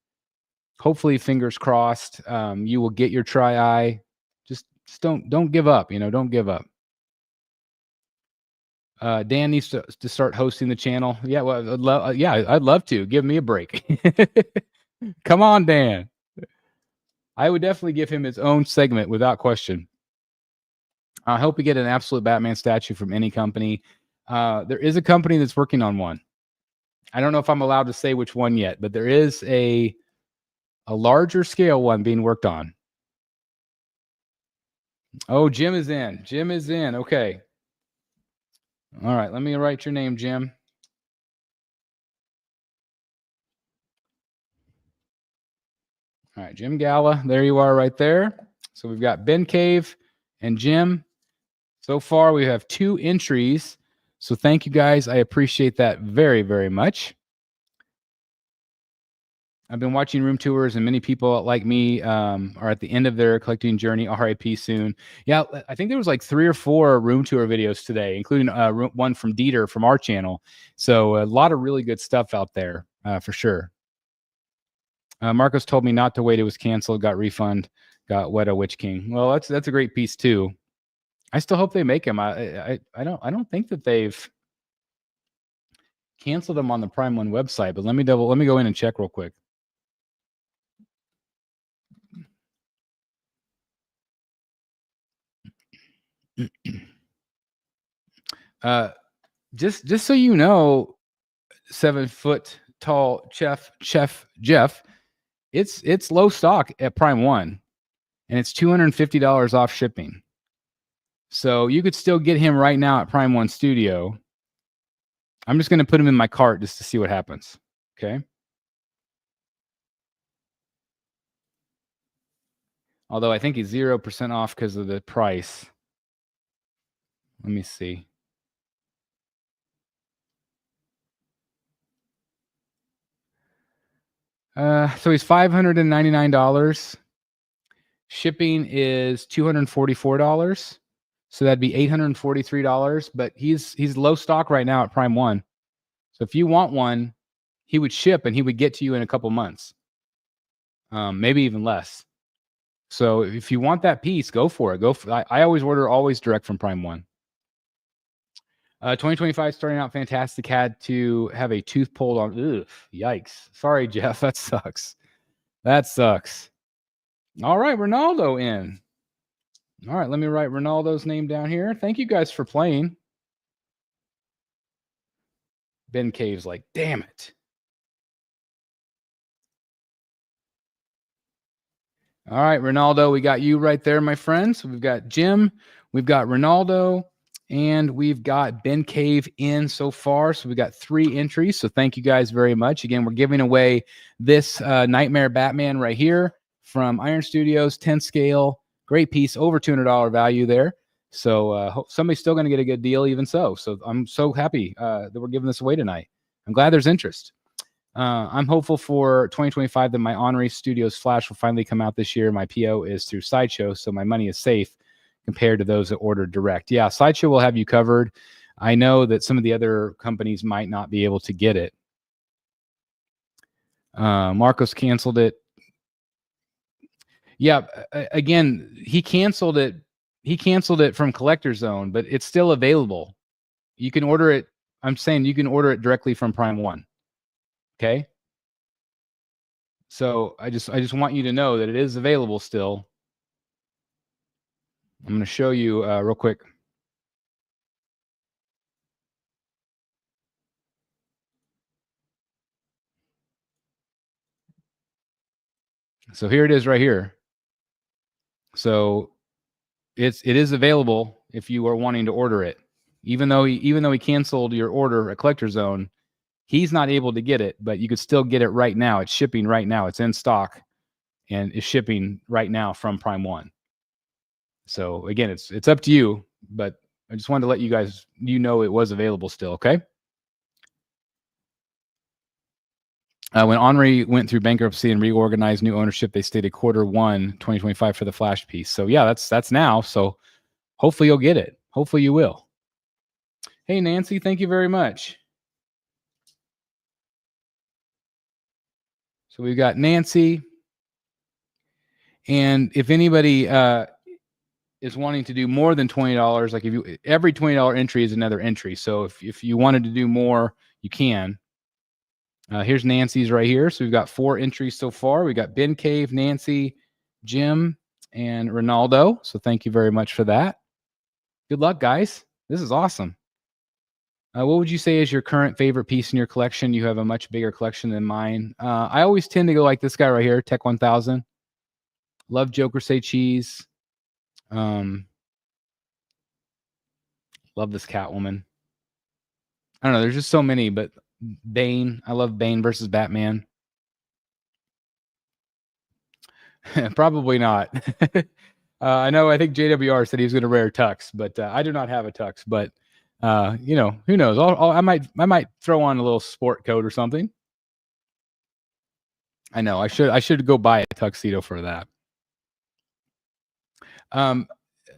fingers crossed, you will get your try-eye. Just don't give up. Don't give up. Dan needs to start hosting the channel. Yeah, well, I'd love to. Give me a break. Come on, Dan. I would definitely give him his own segment without question. I hope we get an absolute Batman statue from any company. There is a company that's working on one. I don't know if I'm allowed to say which one yet, but there is a A larger scale one being worked on. Oh, Jim is in. Jim is in. Okay. All right. Let me write your name, Jim. All right, Jim Gala. There you are right there. So we've got Ben Cave and Jim. So far, we have 2 entries. So thank you guys. I appreciate that very, very much. I've been watching room tours, and many people like me are at the end of their collecting journey. RIP soon. Yeah, I think there was like 3 or 4 room tour videos today, including one from Diehl from our channel. So a lot of really good stuff out there for sure. Marcos told me not to wait. It was canceled. Got refund. Got Weta Witch King. Well, that's a great piece too. I still hope they make them. I don't think that they've canceled them on the Prime One website, but let me go in and check real quick. Just so you know, 7 foot tall Chef Jeff, it's low stock at Prime One, and it's $250 off shipping. So you could still get him right now at Prime One Studio. I'm just going to put him in my cart just to see what happens. Okay. Although I think he's 0% off because of the price. Let me see. So he's $599. Shipping is $244. So that'd be $843. But he's low stock right now at Prime One. So if you want one, he would ship and he would get to you in a couple months. Maybe even less. So if you want that piece, go for it. I always direct from Prime One. 2025 starting out fantastic. Had to have a tooth pulled on. Ugh, yikes. Sorry, Jeff. That sucks. That sucks. All right, Ronaldo in. All right, let me write Ronaldo's name down here. Thank you guys for playing. Ben Cave's like, damn it. All right, Ronaldo, we got you right there, my friends. So we've got Jim, we've got Ronaldo, and we've got Ben Cave in so far. So we got 3 entries. So thank you guys very much. Again, we're giving away this Nightmare Batman right here from Iron Studios, 10 scale. Great piece, over $200 value there. So somebody's still going to get a good deal even so. So I'm so happy that we're giving this away tonight. I'm glad there's interest. I'm hopeful for 2025 that my Henri Studios Flash will finally come out this year. My PO is through Sideshow, so my money is safe compared to those that ordered direct. Yeah, Sideshow will have you covered. I know that some of the other companies might not be able to get it. Marcos canceled it. Yeah, again, he canceled it. He canceled it from Collector Zone, but it's still available. You can order it. I'm saying you can order it directly from Prime One. Okay. So I just want you to know that it is available still. I'm going to show you real quick. So here it is right here. So it is available if you are wanting to order it. Even though he canceled your order at Collector Zone, he's not able to get it, but you could still get it right now. It's shipping right now. It's in stock and is shipping right now from Prime One. So again, it's up to you, but I just wanted to let you guys know it was available still, okay? When Henri went through bankruptcy and reorganized new ownership, they stated Q1 2025 for the Flash piece. So yeah, that's now. So hopefully you'll get it. Hopefully you will. Hey, Nancy, thank you very much. So we've got Nancy. And if anybody is wanting to do more than $20, like every $20 entry is another entry. So if you wanted to do more, you can. Here's Nancy's right here. So we've got 4 entries so far. We got Ben Cave, Nancy, Jim, and Ronaldo. So thank you very much for that. Good luck, guys. This is awesome. What would you say is your current favorite piece in your collection? You have a much bigger collection than mine. I always tend to go like this guy right here, Tech 1000. Love Joker Say Cheese. Love this Catwoman. I don't know. There's just so many, but Bane. I love Bane versus Batman. Probably not. I know. I think JWR said he was going to wear a tux, but I do not have a tux. But you know, who knows? I might throw on a little sport coat or something. I know. I should go buy a tuxedo for that.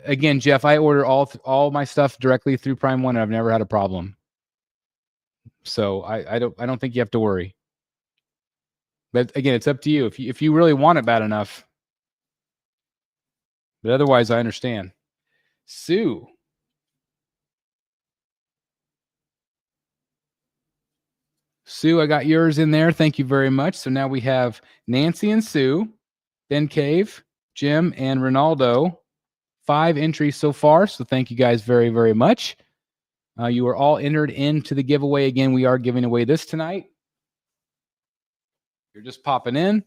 Again, Jeff, I order all my stuff directly through Prime One, and I've never had a problem. So I don't think you have to worry. But again, it's up to you. If you really want it bad enough. But otherwise, I understand. Sue. Sue, I got yours in there. Thank you very much. So now we have Nancy and Sue, Ben Cave, Jim, and Ronaldo. 5 entries so far. So thank you guys very, very much. You are all entered into the giveaway. Again, we are giving away this tonight. You're just popping in.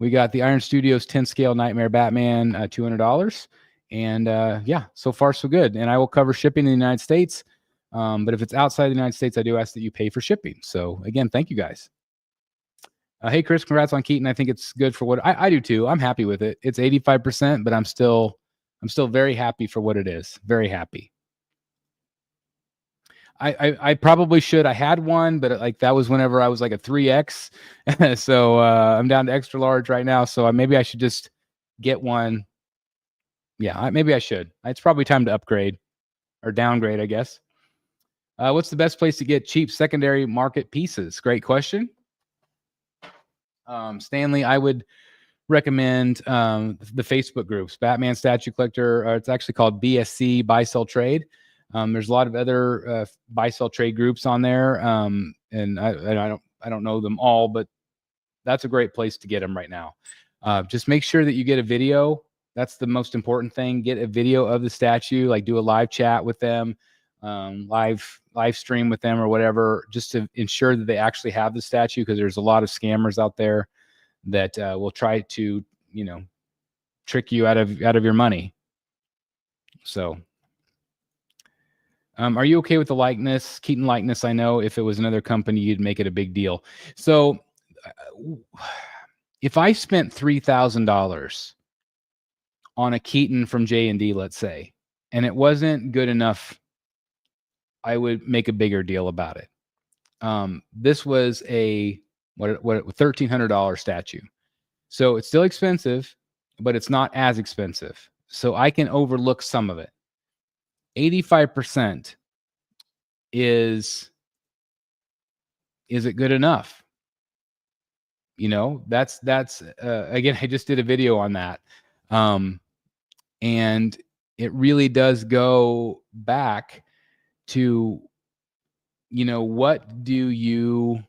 We got the Iron Studios 10 scale Nightmare Batman, $200. And yeah, so far so good. And I will cover shipping in the United States. But if it's outside the United States, I do ask that you pay for shipping. So again, thank you guys. Hey, Chris, congrats on Keaton. I think it's good for what I do too. I'm happy with it. It's 85%, but I'm still very happy for what it is. Very happy. I probably should. I had one, but like that was whenever I was like a 3X. So I'm down to extra large right now. So maybe I should just get one. Yeah, maybe I should. It's probably time to upgrade or downgrade, I guess. What's the best place to get cheap secondary market pieces? Great question. Stanley, I would recommend the Facebook groups, Batman Statue Collector. It's actually called BSC, Buy Sell Trade. There's a lot of other buy sell trade groups on there, and I don't know them all, but that's a great place to get them right now. Just make sure that you get a video. That's the most important thing. Get a video of the statue, like do a live chat with them, live stream with them or whatever, just to ensure that they actually have the statue, because there's a lot of scammers out there that will try to, you know, trick you out of your money. So. Are you okay with the likeness, Keaton likeness? I know if it was another company, you'd make it a big deal. So if I spent $3,000 on a Keaton from J&D, let's say, and it wasn't good enough, I would make a bigger deal about it. This was a $1,300 statue. So it's still expensive, but it's not as expensive. So I can overlook some of it. 85% is it good enough? You know, that's again, I just did a video on that. And it really does go back to, you know, what do you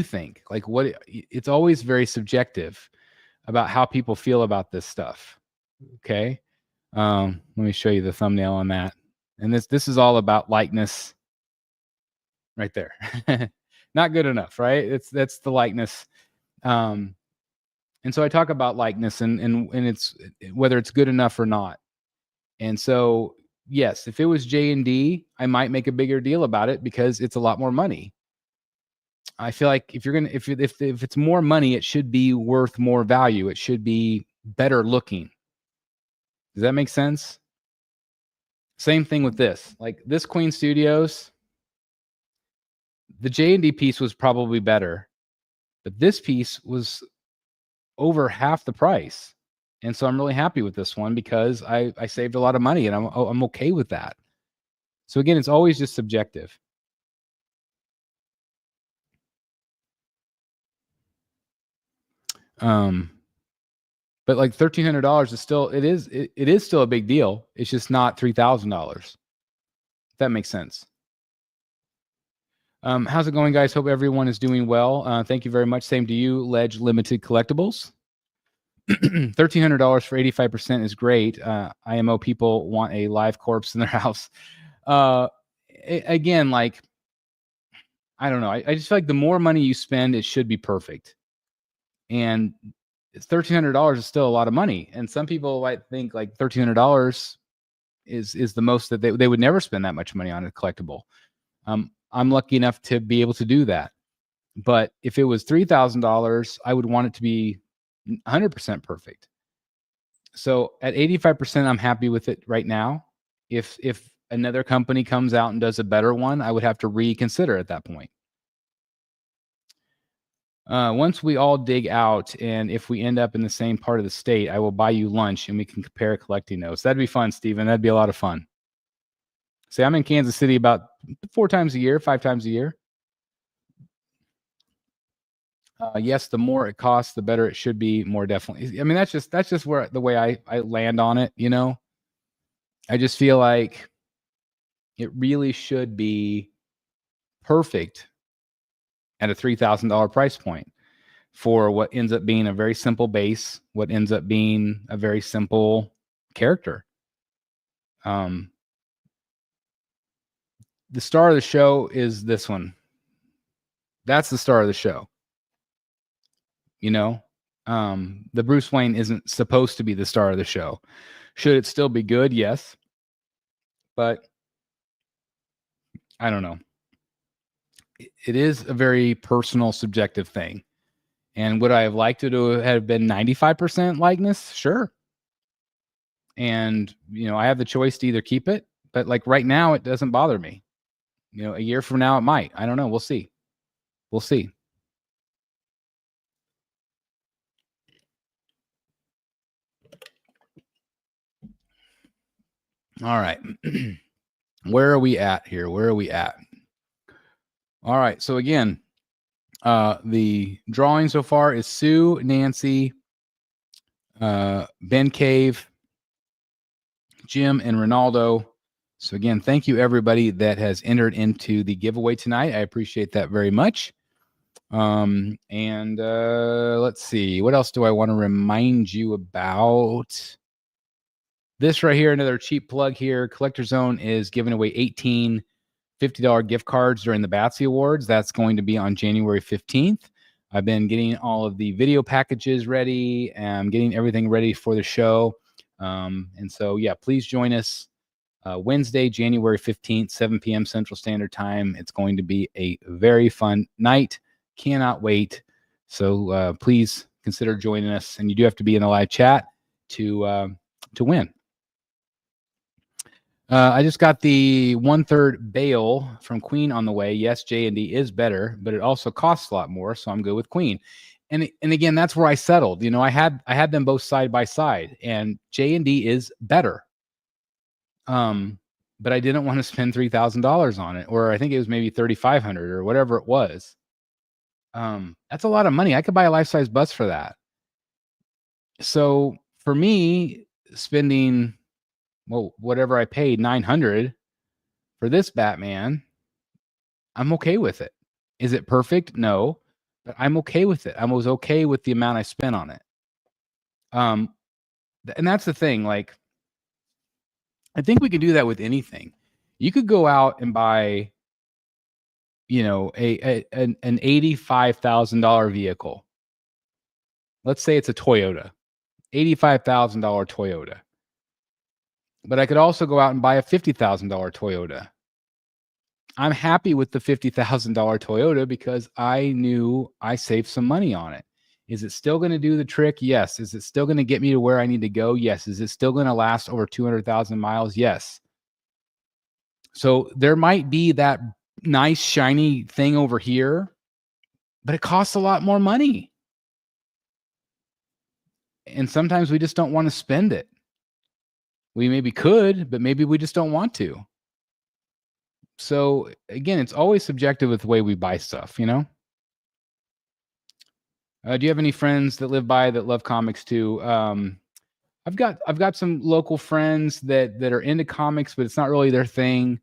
think? Like it's always very subjective about how people feel about this stuff. Okay. Let me show you the thumbnail on that. And this is all about likeness right there. Not good enough, right? That's the likeness. And so I talk about likeness and it's whether it's good enough or not. And so, yes, if it was J&D, I might make a bigger deal about it because it's a lot more money. I feel like if it's more money, it should be worth more value. It should be better looking. Does that make sense? Same thing with this. Like this Queen Studios, the J&D piece was probably better, but this piece was over half the price. And so I'm really happy with this one because I saved a lot of money, and I'm okay with that. So again, it's always just subjective. But like $1,300 is still, it is still a big deal. It's just not $3,000. If that makes sense. How's it going, guys? Hope everyone is doing well. Thank you very much. Same to you, Ledge Limited Collectibles. $1,300 for 85% is great. IMO people want a live corpse in their house. Again, like, I don't know. I just feel like the more money you spend, it should be perfect. And $1,300 is still a lot of money. And some people might think like $1,300 is the most that they would never spend that much money on a collectible. I'm lucky enough to be able to do that. But if it was $3,000, I would want it to be 100% perfect. So at 85%, I'm happy with it right now. If another company comes out and does a better one, I would have to reconsider at that point. Once we all dig out, and if we end up in the same part of the state, I will buy you lunch and we can compare collecting notes. That'd be fun, Steven. That'd be a lot of fun. See, I'm in Kansas City about 4 times a year, 5 times a year. Yes, the more it costs, the better it should be. More definitely. I mean, that's just where the way I land on it. You know, I just feel like it really should be perfect at a $3,000 price point for what ends up being a very simple base, what ends up being a very simple character. The star of the show is this one. That's the star of the show. You know, the Bruce Wayne isn't supposed to be the star of the show. Should it still be good? Yes. But I don't know. It is a very personal, subjective thing. And would I have liked it to have been 95% likeness? Sure. And, you know, I have the choice to either keep it, but like right now, it doesn't bother me. You know, a year from now, it might. I don't know. We'll see. We'll see. All right. Where are we at here? Where are we at? All right. So again, the drawing so far is Sue, Nancy, Ben Cave, Jim, and Ronaldo. So again, thank you everybody that has entered into the giveaway tonight. I appreciate that very much. And let's see, what else do I want to remind you about? This right here, another cheap plug here. Collector Zone is giving away 18 $50 gift cards during the Batsy Awards. That's going to be on January 15th. I've been getting all of the video packages ready and getting everything ready for the show. And so, yeah, please join us Wednesday, January 15th, 7 p.m. Central Standard Time. It's going to be a very fun night. Cannot wait. So please consider joining us. And you do have to be in the live chat to win. I just got the 1/3 Bale from Queen on the way. Yes, J&D is better, but it also costs a lot more, so I'm good with Queen. And again, that's where I settled. You know, I had them both side by side, and J&D is better. But I didn't want to spend $3,000 on it, or I think it was maybe $3,500 or whatever it was. That's a lot of money. I could buy a life-size bus for that. So for me, spending whatever I paid, $900 for this Batman, I'm okay with it. Is it perfect? No, but I'm okay with it. I was okay with the amount I spent on it. And that's the thing. Like, I think we can do that with anything. You could go out and buy, you know, an $85,000 vehicle. Let's say it's a Toyota, $85,000 Toyota. But I could also go out and buy a $50,000 Toyota. I'm happy with the $50,000 Toyota because I knew I saved some money on it. Is it still going to do the trick? Yes. Is it still going to get me to where I need to go? Yes. Is it still going to last over 200,000 miles? Yes. So there might be that nice shiny thing over here, but it costs a lot more money. And sometimes we just don't want to spend it. We maybe could, but maybe we just don't want to. So again, it's always subjective with the way we buy stuff, you know? Do you have any friends that live by that love comics too? I've got some local friends that are into comics, but it's not really their thing.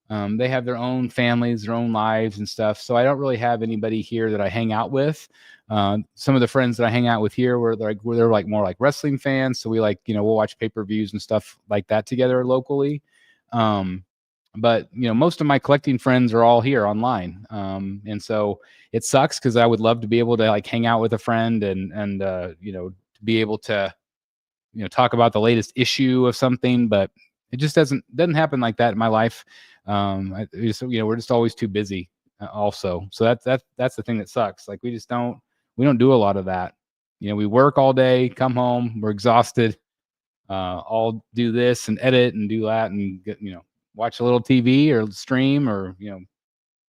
They have their own families, their own lives and stuff. So I don't really have anybody here that I hang out with. Some of the friends that I hang out with here they're like more like wrestling fans. So we like, you know, we'll watch pay-per-views and stuff like that together locally. But most of my collecting friends are all here online, and so it sucks because I would love to be able to like hang out with a friend and to be able to talk about the latest issue of something, but it just doesn't happen like that in my life. We're just always too busy, also. So that's the thing that sucks. Like we don't do a lot of that. We work all day, come home, we're exhausted. I'll do this and edit and do that and get, watch a little TV or stream or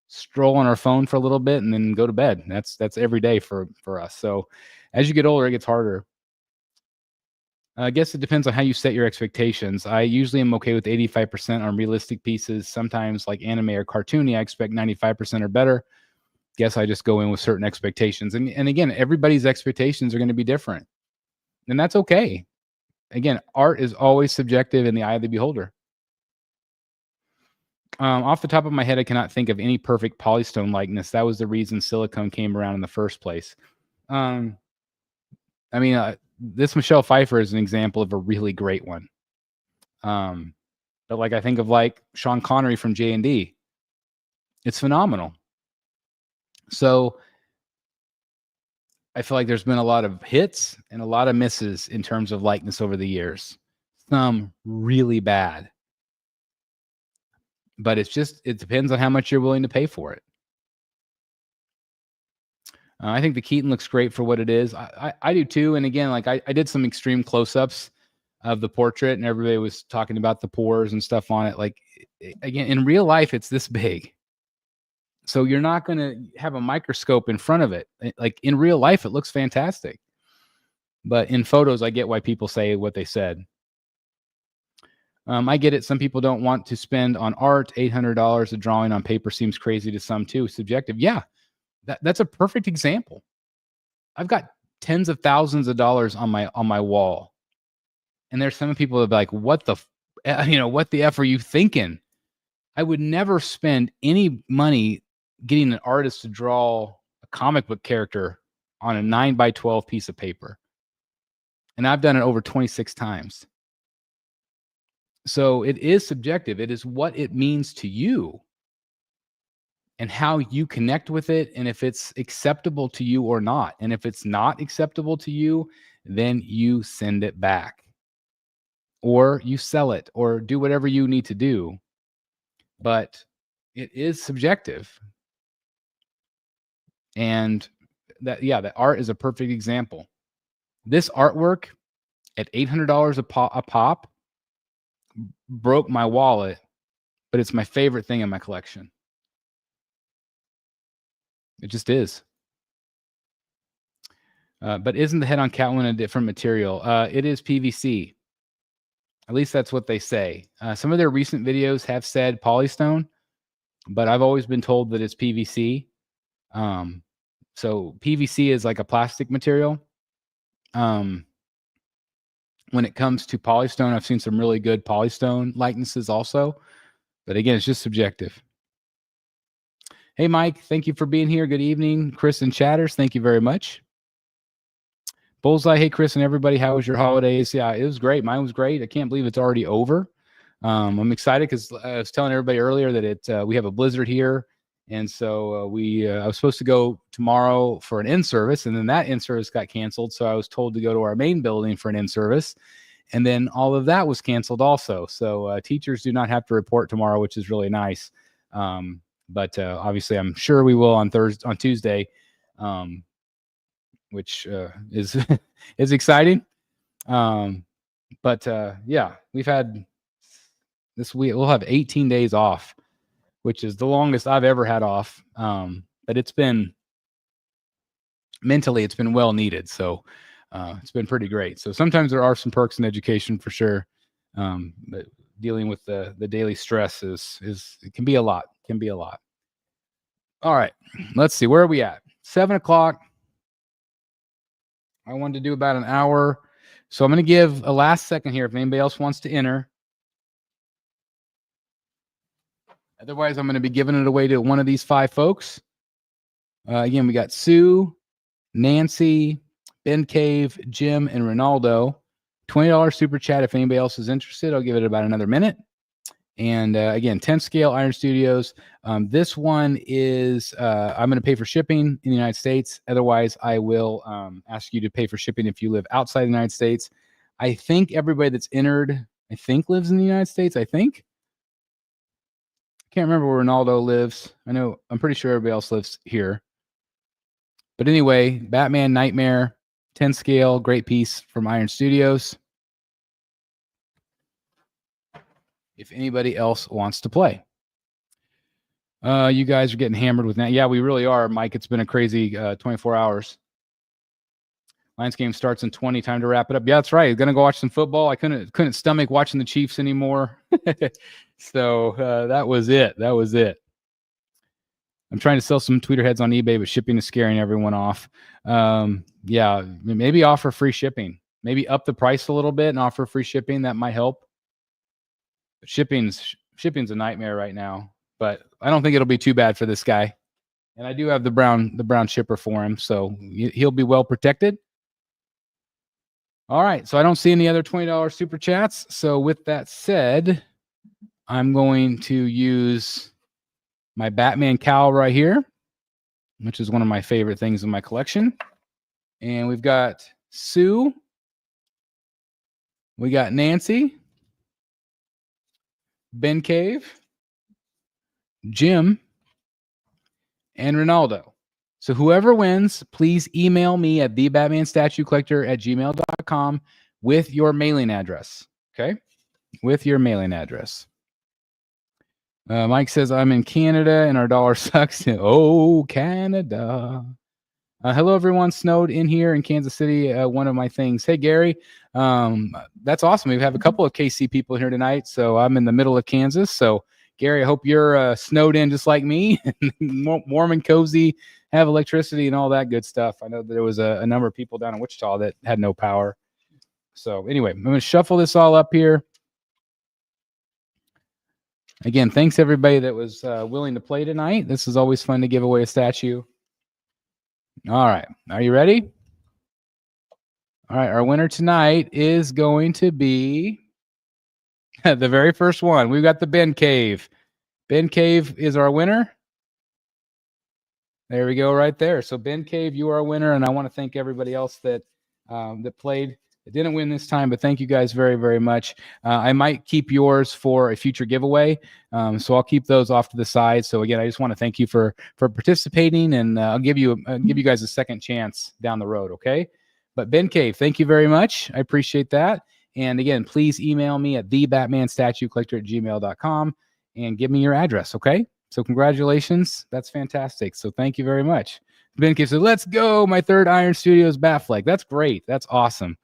stroll on our phone for a little bit and then go to bed. That's every day for us. So as you get older, it gets harder. I guess it depends on how you set your expectations. I usually am okay with 85% on realistic pieces. Sometimes like anime or cartoony, I expect 95% or better. Guess I just go in with certain expectations. And again, everybody's expectations are going to be different. And that's okay. Again, art is always subjective in the eye of the beholder. Off the top of my head, I cannot think of any perfect polystone likeness. That was the reason silicone came around in the first place. This Michelle Pfeiffer is an example of a really great one. But like I think of like Sean Connery from J&D. It's phenomenal. So I feel like there's been a lot of hits and a lot of misses in terms of likeness over the years. Some really bad. But it depends on how much you're willing to pay for it. I think the Keaton looks great for what it is. I do too. And again, like I did some extreme close-ups of the portrait and everybody was talking about the pores and stuff on it. Like, again, in real life, it's this big. So you're not going to have a microscope in front of it. Like in real life, it looks fantastic. But in photos, I get why people say what they said. I get it. Some people don't want to spend on art. $800 a drawing on paper seems crazy to some too. Subjective. Yeah. That's a perfect example. I've got tens of thousands of dollars on my wall, and there's some people that be like, "What the, what the f are you thinking?" I would never spend any money getting an artist to draw a comic book character on a 9x12 piece of paper, and I've done it over 26 times. So it is subjective. It is what it means to you. And how you connect with it, and if it's acceptable to you or not. And if it's not acceptable to you, then you send it back. Or you sell it, or do whatever you need to do. But it is subjective. And that art is a perfect example. This artwork at $800 a pop broke my wallet, but it's my favorite thing in my collection. It just is. But isn't the head on Catwoman a different material? It is PVC. At least that's what they say. Some of their recent videos have said polystone, but I've always been told that it's PVC. So PVC is like a plastic material. When it comes to polystone, I've seen some really good polystone likenesses also. But again, it's just subjective. Hey, Mike, thank you for being here. Good evening. Chris and Chatters, thank you very much. Bullseye, hey, Chris and everybody, how was your holidays? Yeah, it was great. Mine was great. I can't believe it's already over. I'm excited because I was telling everybody earlier that we have a blizzard here. And so I was supposed to go tomorrow for an in-service, and then that in-service got canceled. So I was told to go to our main building for an in-service. And then all of that was canceled also. So teachers do not have to report tomorrow, which is really nice. But obviously, I'm sure we will on Tuesday, which is is exciting. But yeah, we've had this week. We'll have 18 days off, which is the longest I've ever had off. But it's been mentally, it's been well needed. So it's been pretty great. So sometimes there are some perks in education for sure. But dealing with the daily stress it can be a lot. All right, let's see, where are we at? 7 o'clock. I wanted to do about an hour, so I'm going to give a last second here if anybody else wants to enter. Otherwise, I'm going to be giving it away to one of these 5 folks. Again, we got Sue, Nancy, Ben Cave, Jim, and Ronaldo. $20 super chat if anybody else is interested. I'll give it about another minute. And again, 10 scale Iron Studios. This one is, I'm going to pay for shipping in the United States. Otherwise, I will ask you to pay for shipping if you live outside the United States. I think everybody that's entered, lives in the United States. I think. Can't remember where Ronaldo lives. I'm pretty sure everybody else lives here. But anyway, Batman Nightmare, 10 scale, great piece from Iron Studios. If anybody else wants to play. You guys are getting hammered with that. Yeah, we really are, Mike. It's been a crazy 24 hours. Lions game starts in 20. Time to wrap it up. Yeah, that's right. Gonna go watch some football. I couldn't stomach watching the Chiefs anymore. So that was it. I'm trying to sell some tweeter heads on eBay, but shipping is scaring everyone off. Yeah, maybe offer free shipping. Maybe up the price a little bit and offer free shipping. That might help. But shipping's a nightmare right now. But I don't think it'll be too bad for this guy. And I do have the brown shipper for him, so he'll be well protected. All right, so I don't see any other $20 super chats. So with that said, I'm going to use my Batman cowl right here, which is one of my favorite things in my collection. And we've got Sue. We got Nancy. Ben Cave. Jim. And Ronaldo. So whoever wins, please email me at thebatmanstatuecollector@gmail.com with your mailing address. Okay? With your mailing address. Mike says, I'm in Canada and our dollar sucks. Oh, Canada. Hello, everyone. Snowed in here in Kansas City. One of my things. Hey, Gary. That's awesome. We have a couple of KC people here tonight. So I'm in the middle of Kansas. So, Gary, I hope you're snowed in just like me. Warm and cozy, have electricity and all that good stuff. I know there was a number of people down in Wichita that had no power. So anyway, I'm going to shuffle this all up here. Again, thanks everybody that was willing to play tonight. This is always fun to give away a statue. All right. Are you ready? All right. Our winner tonight is going to be the very first one. We've got the Ben Cave. Ben Cave is our winner. There we go right there. So Ben Cave, you are a winner. And I want to thank everybody else that played. It didn't win this time, but thank you guys very, very much. I might keep yours for a future giveaway. So I'll keep those off to the side. So again, I just want to thank you for participating, and I'll give you guys a second chance down the road. Okay. But Ben Cave, thank you very much. I appreciate that. And again, please email me at thebatmanstatuecollector@gmail.com and give me your address. Okay. So congratulations. That's fantastic. So thank you very much. Ben Cave said, let's go. My third Iron Studios bat flag. That's great. That's awesome.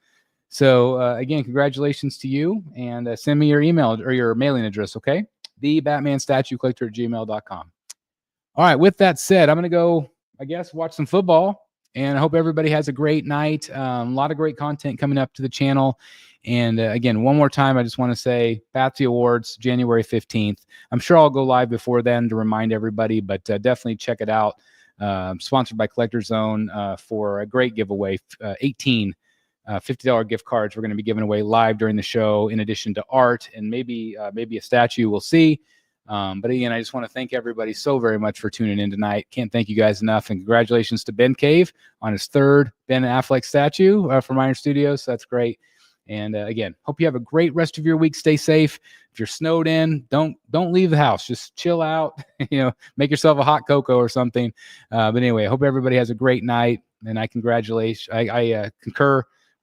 So again, congratulations to you, and send me your email or your mailing address, okay? thebatmanstatuecollector@gmail.com. All right, with that said, I'm going to go, I guess, watch some football, and I hope everybody has a great night. A lot of great content coming up to the channel. And again, one more time, I just want to say Patsy Awards, January 15th. I'm sure I'll go live before then to remind everybody, but definitely check it out. Sponsored by Collector Zone for a great giveaway, 18 $50 gift cards we're going to be giving away live during the show, in addition to art and maybe a statue. We'll see. But again, I just want to thank everybody so very much for tuning in tonight. Can't thank you guys enough. And congratulations to Ben Cave on his third Ben Affleck statue from Iron Studios. So that's great. And again, hope you have a great rest of your week. Stay safe. If you're snowed in, don't leave the house. Just chill out. Make yourself a hot cocoa or something. But anyway, I hope everybody has a great night. And I concur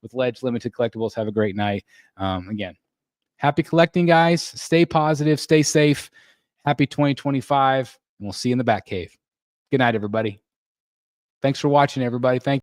with Ledge Limited Collectibles. Have a great night. Again, happy collecting, guys. Stay positive. Stay safe. Happy 2025. And we'll see you in the Bat Cave. Good night, everybody. Thanks for watching, everybody. Thank you.